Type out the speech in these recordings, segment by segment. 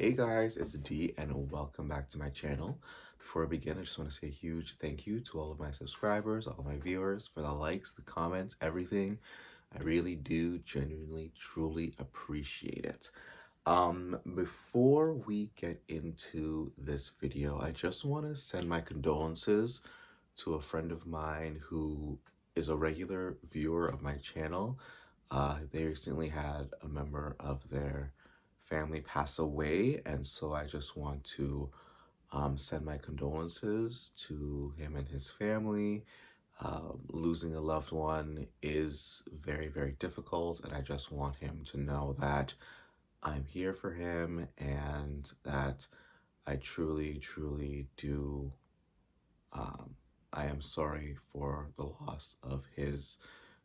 Hey guys, it's D and welcome back to my channel. Before I begin, I just want to say a huge thank you to all of my subscribers, all of my viewers for the likes, the comments, everything. I really do genuinely, truly appreciate it. Before we get into this video, I just want to send my condolences to a friend of mine who is a regular viewer of my channel. They recently had a member of their family pass away, and so I just want to send my condolences to him and his family. Losing a loved one is very, very difficult, and I just want him to know that I'm here for him and that I truly, truly do. Um, I am sorry for the loss of his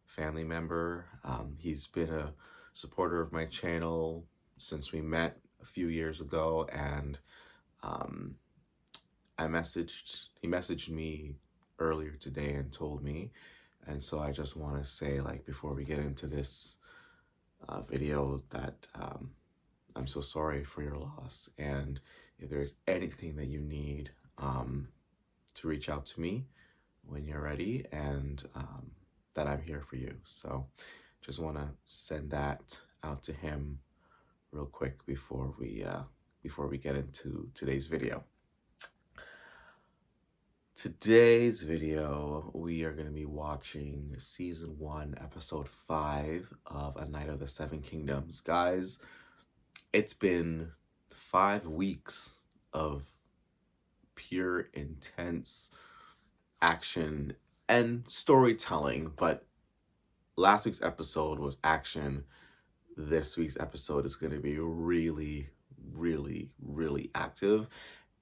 family member. He's been a supporter of my channel since we met a few years ago, and um, he messaged me earlier today and told me, and so I just want to say, like, before we get into this video, that I'm so sorry for your loss, and if there's anything that you need, to reach out to me when you're ready, and that I'm here for you. So just want to send that out to him real quick before we get into today's video. Today's video, we are going to be watching season 1, episode 5 of A Night of the Seven Kingdoms. Guys, it's been 5 weeks of pure intense action and storytelling, but last week's episode was action. This week's episode is going to be really, really, really active,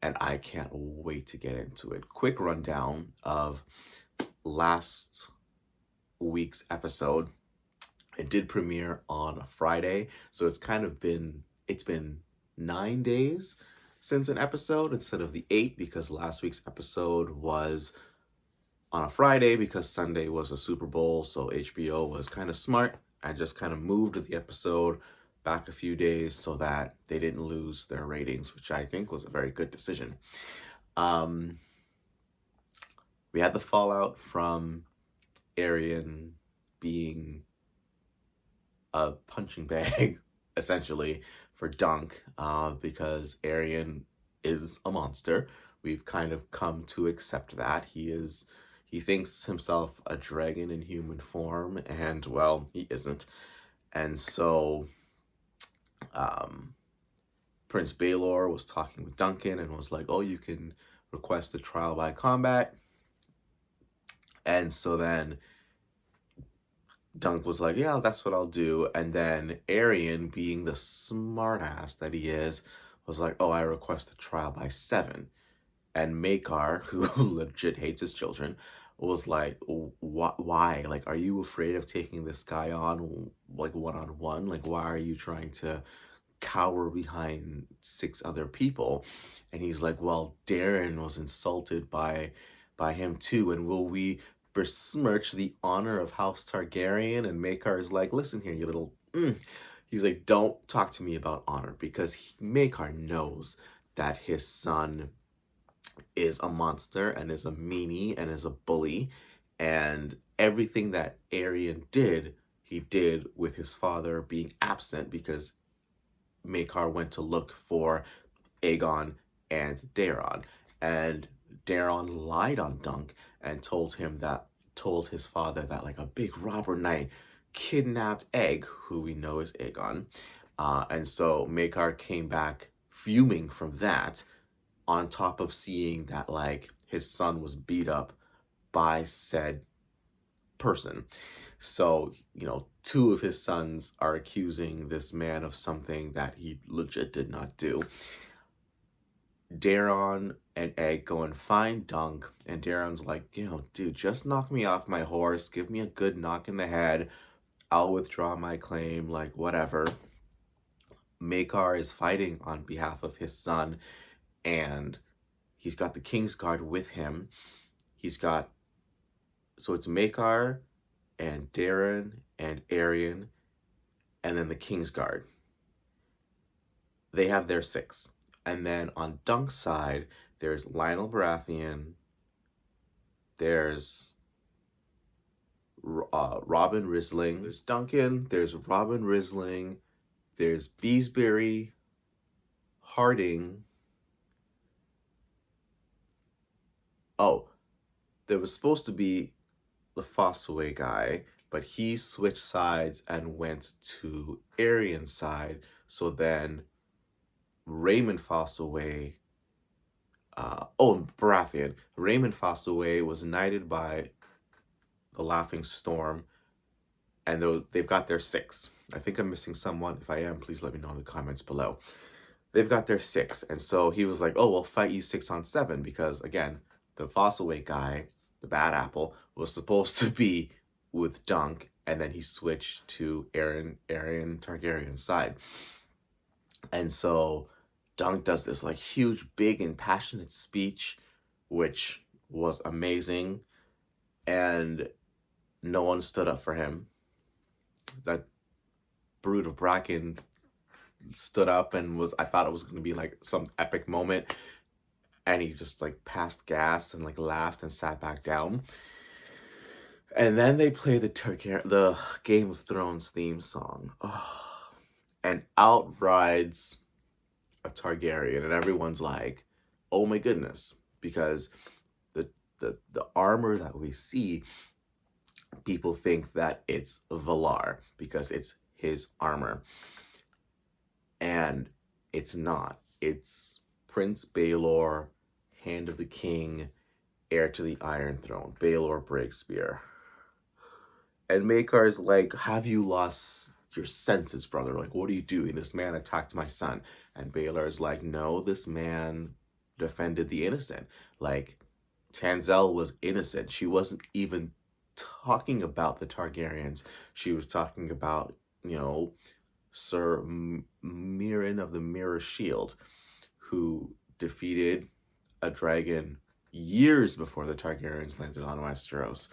and I can't wait to get into it. Quick rundown of last week's episode. It did premiere on a Friday, so it's been 9 days since an episode instead of the 8, because last week's episode was on a Friday because Sunday was a Super Bowl, so HBO was kind of smart and just kind of moved the episode back a few days so that they didn't lose their ratings, which I think was a very good decision. Um, we had the fallout from Arian being a punching bag, essentially, for Dunk, because Arian is a monster. We've kind of come to accept that. He thinks himself a dragon in human form, and, well, he isn't. And so, um, Prince Baelor was talking with Duncan and was like, oh, you can request a trial by combat. And so then Dunk was like, yeah, that's what I'll do. And then Arian, being the smartass that he is, was like, oh, I request a trial by 7. And Makar, who legit hates his children, was like, why? Like, are you afraid of taking this guy on, like, one-on-one? Like, why are you trying to cower behind 6 other people? And he's like, well, Darren was insulted by him too, and will we besmirch the honor of House Targaryen? And Makar is like, listen here, you little he's like, don't talk to me about honor, because Makar knows that his son is a monster and is a meanie and is a bully, and everything that Arian did, he did with his father being absent, because Makar went to look for Aegon and Daeron, and Daeron lied on Dunk and told his father that, like, a big robber knight kidnapped Egg, who we know is Aegon, and so Makar came back fuming from that, on top of seeing that, like, his son was beat up by said person. So, 2 of his sons are accusing this man of something that he legit did not do. Daron and Egg go and find Dunk, and Daron's like, dude, just knock me off my horse, give me a good knock in the head, I'll withdraw my claim, like, whatever. Makar is fighting on behalf of his son, and he's got the Kingsguard with him. So it's Makar and Darren and Arian, and then the Kingsguard. They have their 6. And then on Dunk's side, there's Lionel Baratheon, there's Robin Risling, there's Duncan, there's Robin Risling, there's Beesbury, Harding. Oh, there was supposed to be the Fossaway guy, but he switched sides and went to Aryan's side. So then Raymond Fossaway, Baratheon. Raymond Fossaway was knighted by the Laughing Storm, and they've got their 6. I think I'm missing someone. If I am, please let me know in the comments below. They've got their 6, and so he was like, "Oh, we'll fight you 6-on-7," because again, the Fossaway guy, the Bad Apple, was supposed to be with Dunk, and then he switched to Aerion Targaryen's side, and so Dunk does this like huge, big, and passionate speech, which was amazing, and no one stood up for him. That brood of Bracken stood up and I thought it was going to be like some epic moment, and he just like passed gas and like laughed and sat back down. And then they play the Game of Thrones theme song. Oh, and out rides a Targaryen, and everyone's like, "Oh my goodness," because the armor that we see, people think that it's Valar because it's his armor. And it's not. It's Prince Baelor, Hand of the King, heir to the Iron Throne, Baelor Breakspear. And Makar's like, "Have you lost your senses, brother? Like, what are you doing? This man attacked my son." And Baelor's like, "No, this man defended the innocent. Like, Tanzel was innocent. She wasn't even talking about the Targaryens. She was talking about, Sir Mirren of the Mirror Shield, who defeated a dragon years before the Targaryens landed on Westeros.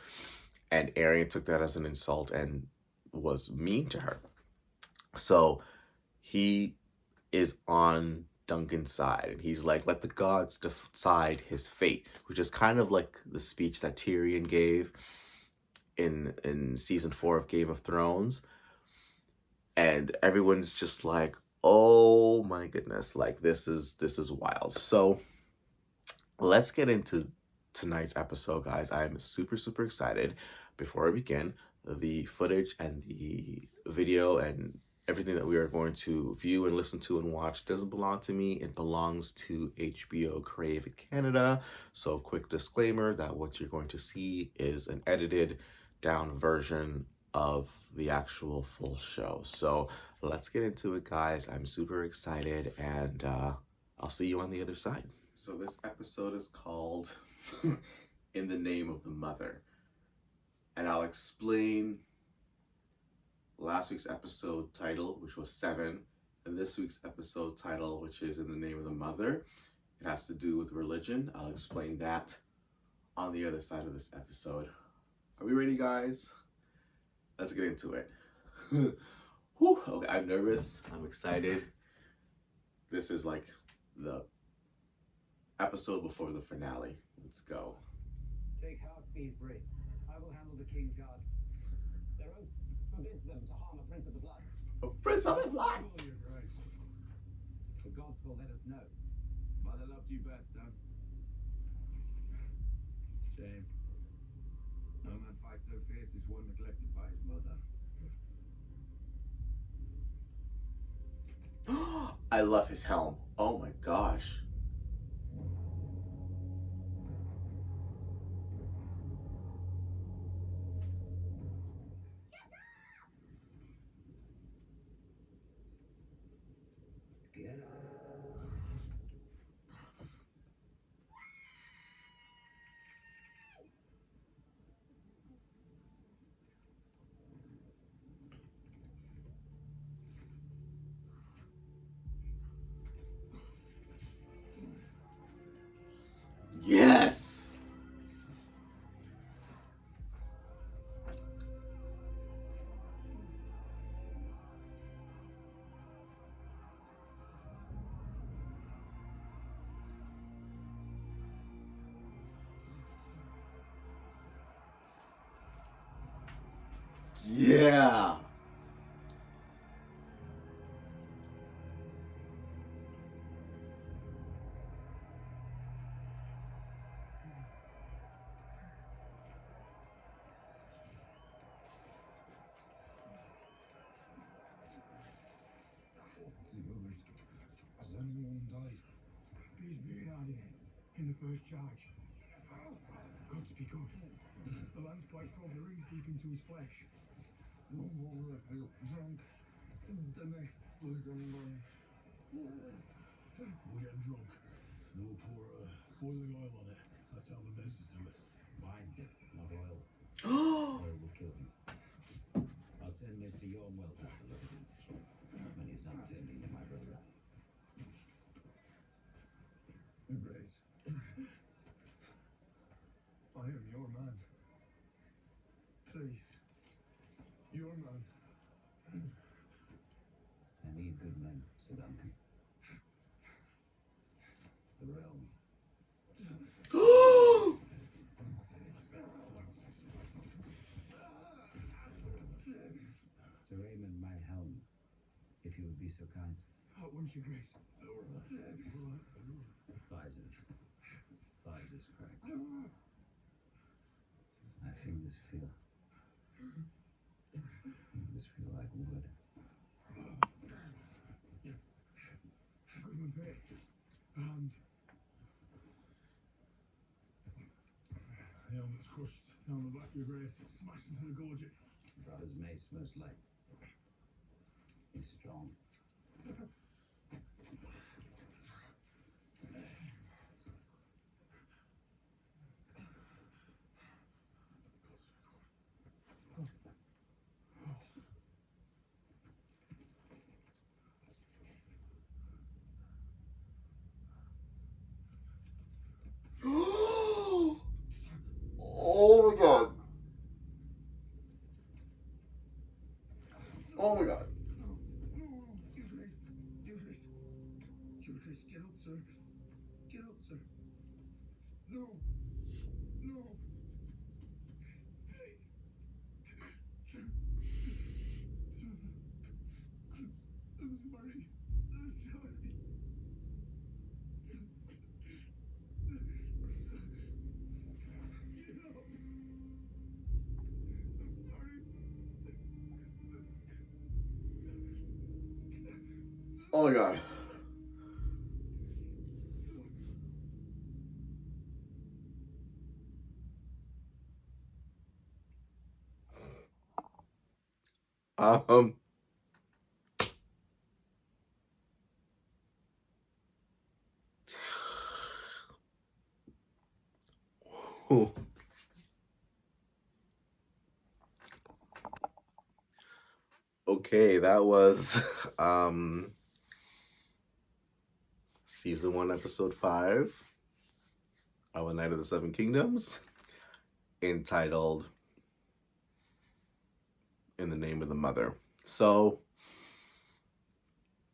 And Aerion took that as an insult and was mean to her. So he is on Duncan's side, and he's like, "Let the gods decide his fate," which is kind of like the speech that Tyrion gave in season 4 of Game of Thrones. And everyone's just like, "Oh my goodness, like this is wild." So let's get into tonight's episode, guys. I'm super excited. Before I begin, the footage and the video and everything that we are going to view and listen to and watch doesn't belong to me. It belongs to HBO Canada. So quick disclaimer that what you're going to see is an edited down version of the actual full show. So let's get into it, guys. I'm super excited, and I'll see you on the other side. So this episode is called In the Name of the Mother. And I'll explain last week's episode title, which was 7, and this week's episode title, which is In the Name of the Mother. It has to do with religion. I'll explain that on the other side of this episode. Are we ready, guys? Let's get into it. Whew, okay, I'm nervous. I'm excited. This is like the episode before the finale. Let's go. Take heart, Beesbury. I will handle the King's Guard. Their oath forbids them to harm a Prince of the Blood. A Prince of the Blood! Oh, your grace. The gods will let us know. Mother loved you best, huh? Shame. No man fights so fierce as one neglected by his mother. I love his helm. Oh my gosh. Get up. Yeah. The others. Has anyone died? He's been added in the first charge. God speak good. The lance spikes drove the rings deep into his flesh. No more will I feel drunk. The next, like I'm we'll get drunk. And we'll pour boiling oil on it. That's how the nurses do it. Wine, not oil. Oil will kill him. I'll send Mr. Yormwell to have a look at him. When he's not turned into my brother. Embrace. I am your man. Please. Your man. I need good men, Sir Duncan. The realm. Sir Raymond, my helm, if you would be so kind. Won't you, Grace? Visors. Visors cracked. My fingers feel. Fingers feel like wood. Goodman Bay. And the helmet's crushed down the back of your Grace. It's smashed into the gorget. Brother's mace, most like. He's strong. Oh my god. Oh my god. Your Grace. Your Grace. Your Grace, get up, sir. Get up, sir. No. No. Please. I'm sorry. I'm sorry. Get up. I'm sorry. Oh my god. Um. Okay, that was season 1, episode 5 of A Night of the Seven Kingdoms, entitled In the Name of the Mother. So,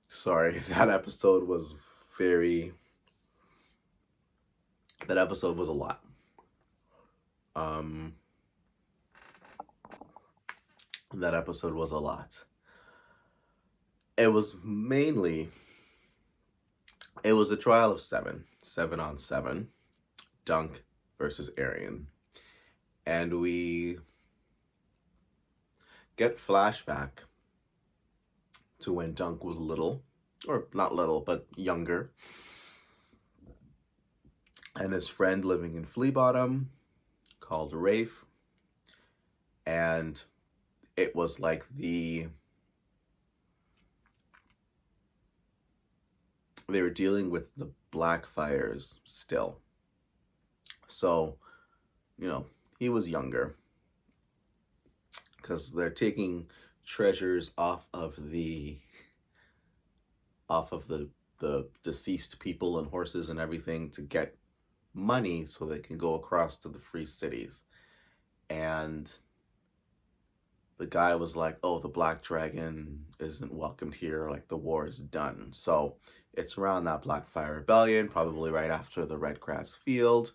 sorry, that episode was that episode was a lot. That episode was a lot. It was a trial of 7 on 7, Dunk versus Arian. And we get flashback to when Dunk was little, or not little, but younger, and his friend living in Flea Bottom called Rafe. And it was like they were dealing with the Black Fires still. So, he was younger, because they're taking treasures off of the deceased people and horses and everything to get money so they can go across to the free cities. And the guy was like, oh, the Black Dragon isn't welcomed here, like the war is done. So it's around that Blackfire Rebellion, probably right after the Red Grass Field.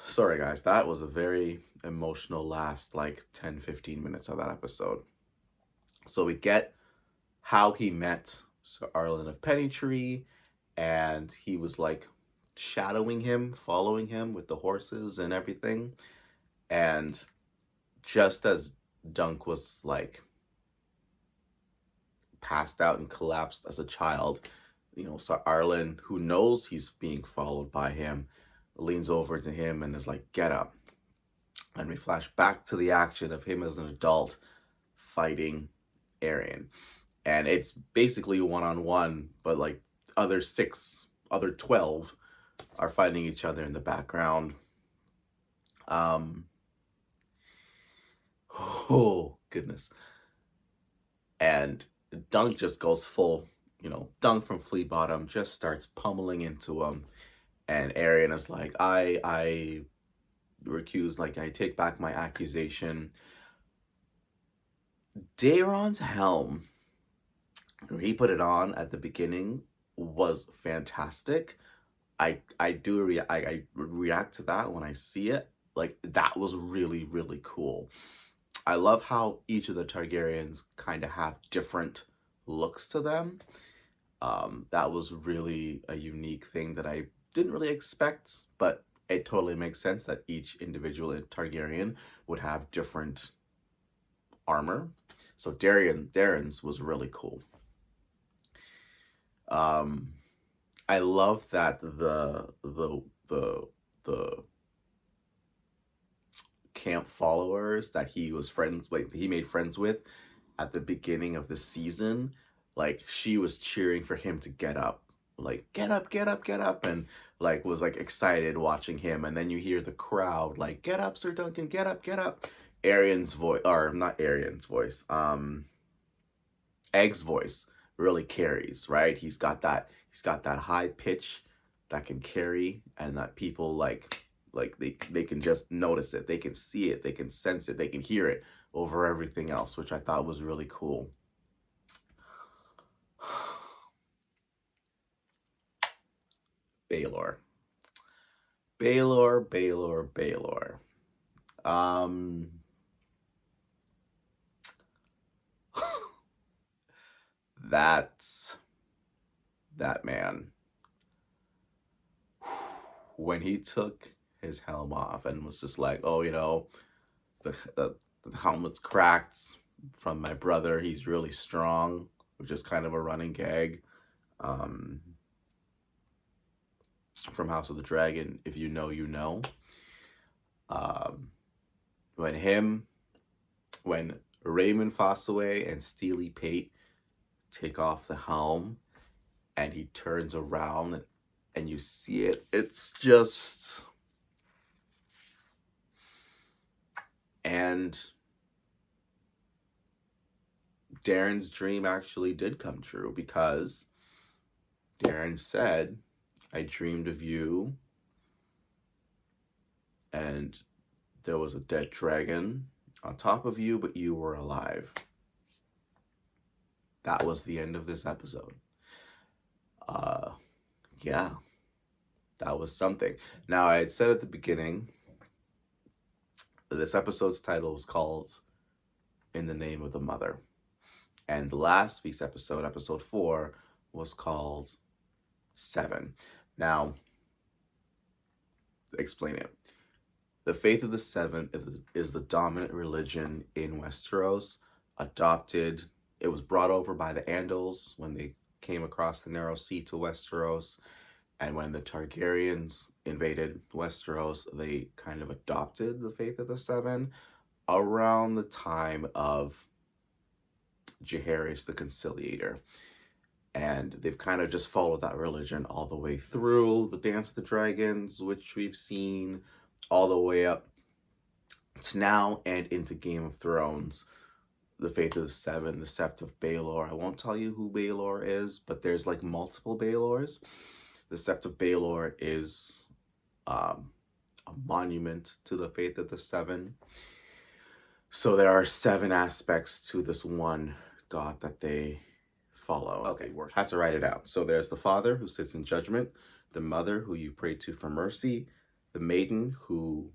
Sorry guys, that was a very emotional last like 10-15 minutes of that episode. So we get how he met Sir Arlen of Pennytree, and he was like shadowing him, following him with the horses and everything. And just as Dunk was like passed out and collapsed as a child, Sir Arlen, who knows he's being followed by him, leans over to him and is like, "Get up." And we flash back to the action of him as an adult fighting Arian. And it's basically one on one, but like other 12 are fighting each other in the background. Oh, goodness. And Dunk just goes full, Dunk from Flea Bottom just starts pummeling into him. And Arian is like, I recuse, like, I take back my accusation. Daeron's helm, he put it on at the beginning, was fantastic. I react to that when I see it. Like, that was really, really cool. I love how each of the Targaryens kind of have different looks to them. That was really a unique thing that I didn't really expect, but it totally makes sense that each individual Targaryen would have different armor. So Darren's was really cool. I love that the camp followers that he was friends with, he made friends with at the beginning of the season, like she was cheering for him to get up, like get up, get up, get up, and like was like excited watching him. And then you hear the crowd like, "Get up, Sir Duncan, get up, get up." Arian's voice, or not Arian's voice, Egg's voice really carries, right? He's got that high pitch that can carry, and that people like they can just notice it, they can see it, they can sense it, they can hear it over everything else, which I thought was really cool. Baelor. Baelor. Um that's that man. When he took his helm off and was just like, "Oh, the helmet's cracked from my brother. He's really strong," which is kind of a running gag. Um, from House of the Dragon, if you know, you know. Um, when him, when Raymond Fossaway and Steely Pate take off the helm, and he turns around and you see it, it's just. And Darren's dream actually did come true, because Darren said, "I dreamed of you, and there was a dead dragon on top of you, but you were alive." That was the end of this episode. Uh, yeah, that was something. Now, I had said at the beginning, this episode's title was called "In the Name of the Mother." And the last week's episode, episode 4, was called 7. Now, explain it. The faith of the Seven is the dominant religion in Westeros. Adopted, it was brought over by the Andals when they came across the Narrow Sea to Westeros. And when the Targaryens invaded Westeros, they kind of adopted the faith of the Seven around the time of Jaehaerys the Conciliator. And they've kind of just followed that religion all the way through the Dance with the Dragons, which we've seen, all the way up to now and into Game of Thrones. The Faith of the Seven, the Sept of Baelor. I won't tell you who Baelor is, but there's like multiple Baelors. The Sept of Baelor is a monument to the Faith of the Seven. So there are 7 aspects to this one god that they follow. Okay, had to write it out. So there's the Father, who sits in judgment, the Mother, who you pray to for mercy, the Maiden, who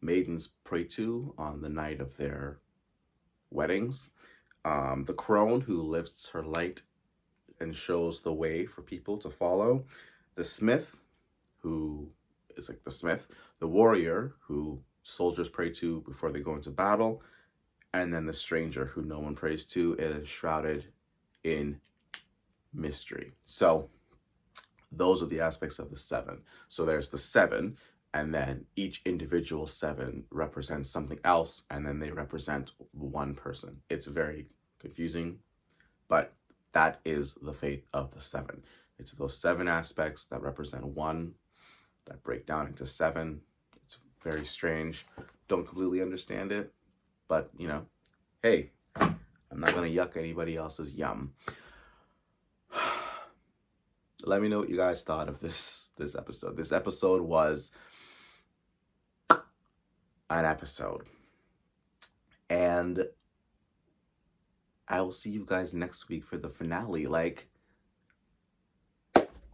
maidens pray to on the night of their weddings. The crone who lifts her light and shows the way for people to follow. The smith, who is like the smith. The warrior, who soldiers pray to before they go into battle. And then the stranger, who no one prays to, is shrouded in mystery. So those are the aspects of the seven. So there's the seven, and then each individual seven represents something else, and then they represent one person. It's very confusing, but that is the faith of the seven. It's those seven aspects that represent one, that break down into seven. It's very strange. Don't completely understand it, but you know, hey, I'm not gonna yuck anybody else's yum. Let me know what you guys thought of this episode. This episode was an episode. And I will see you guys next week for the finale. Like,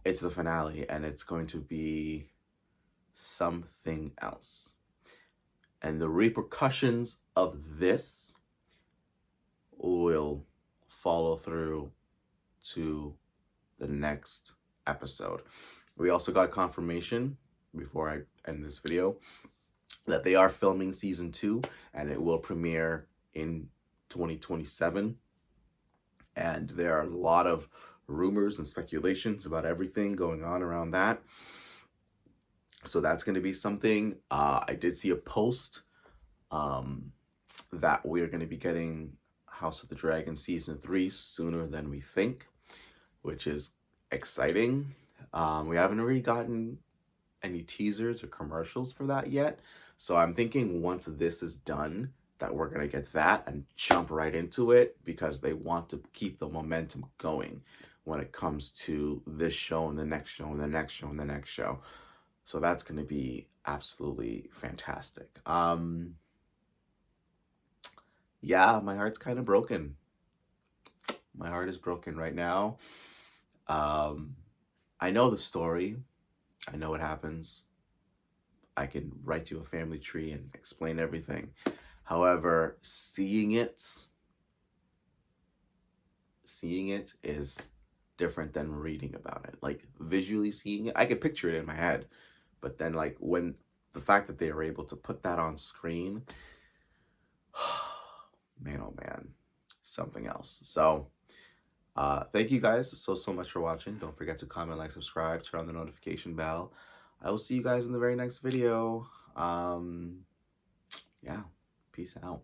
it's the finale, and it's going to be something else. And the repercussions of this will follow through to the next episode. We also got confirmation, before I end this video, that they are filming season 2, and it will premiere in 2027. And there are a lot of rumors and speculations about everything going on around that. So that's going to be something. I did see a post that we're going to be getting House of the Dragon season 3 sooner than we think, which is exciting. We haven't really gotten any teasers or commercials for that yet. So I'm thinking once this is done, that we're going to get that and jump right into it, because they want to keep the momentum going when it comes to this show and the next show and the next show and the next show. So that's going to be absolutely fantastic. Yeah, my heart's kind of broken. My heart is broken right now. I know the story. I know what happens. I can write you a family tree and explain everything. However, seeing it is different than reading about it. Like, visually seeing it, I can picture it in my head. But then, like, when the fact that they were able to put that on screen, man, oh man, something else. So, thank you guys so much for watching. Don't forget to comment, like, subscribe, turn on the notification bell. I will see you guys in the very next video. Yeah, peace out.